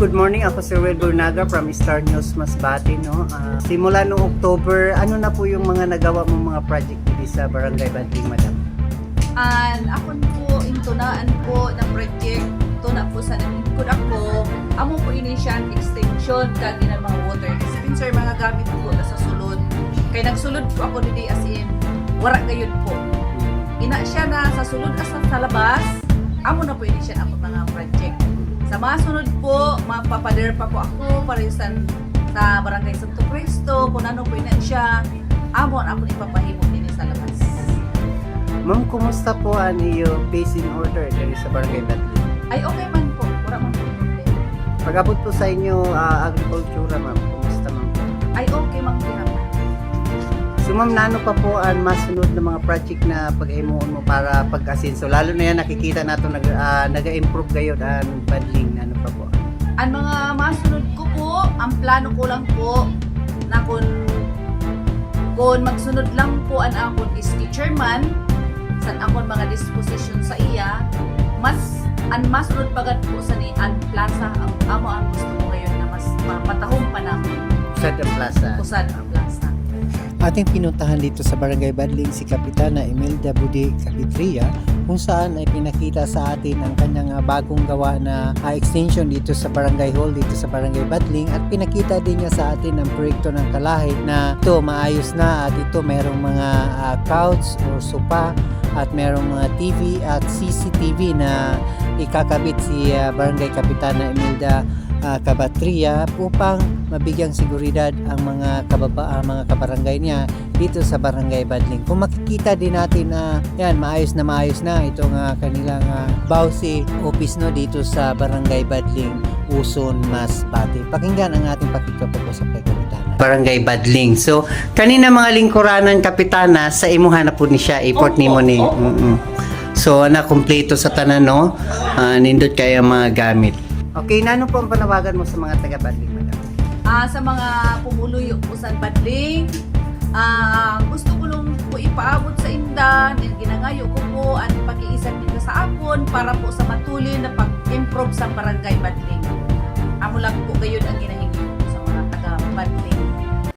Good morning, ako si Will Burnaga from Star News Masbate. No? Simula noong October, ano na po yung mga nagawa mong mga project dito sa Barangay Badling, madam? Ako po, intunaan po ng project, ito na po sa nangingkod ako, amo po initial extension, kagi ng mga water dispenser, mga gamit po na sa sulod. Kaya nagsulod po ako dito as in, wara gayon po. Ina siya na sa sulod as sa labas, amo na po initial ako mga project. Sa mga sunod po, mapapader pa po ako para sa Barangay Santo Cristo, kung ano po ina siya, amo ako ipapahimo din sa labas. Ma'am, kumusta po ang iyong pacing order dito sa Barangay Badling? Ay, okay man po. Wala man po problema. Pag-abot po sa inyo, agricultura, ma'am, kumusta ma'am? Ay, okay man po naman. So ma'am, nano pa po ang masunod na mga project na pag-imuon mo para pag-asinso? Lalo na yan, nakikita nato nag-improve kayo ang Badling, ano pa po? Ang mga masunod ko po, ang plano ko lang po na kung magsunod lang po ang akon is teacherman, sa akon mga disposition sa iya, ang masunod pagad po sa ni ang plaza, ang amo ang gusto ko ngayon na mas mapatahong pa na Usad ang plaza. usad ang plaza. Ating pinuntahan dito sa Barangay Badling si Kapitana Imelda Budi Capitria, kung saan ay pinakita sa atin ang kanyang bagong gawa na extension dito sa Barangay Hall dito sa Barangay Badling, at pinakita din niya sa atin ang proyekto ng Kalahi na ito maayos na, at ito mayroong mga couch or sopa at mayroong mga TV at CCTV na ikakabit si Barangay Kapitana Imelda Capitria upang mabigyang seguridad ang mga kabarangay niya dito sa Barangay Badling. Kung makikita din natin na yan, maayos na itong kanilang bawsi office no dito sa Barangay Badling, Uson, Masbate. Pakinggan ang ating pakikapag sa Kapitana. Barangay Badling. So, kanina mga lingkuranan, Kapitana, sa imuhan na po ni siya, import ni mo ni. So, kumpleto sa tanan, no? Nindot kayo mga gamit. Okay, ano po ang panawagan mo sa mga taga-Badling, madam? Sa mga pumuluyo po sa Badling, gusto ko lang po ipaabot sa inda, nil ginangayo ko po ang pag-iisip nila sa akon para po sa matuloy na pag-improve sa Barangay Badling.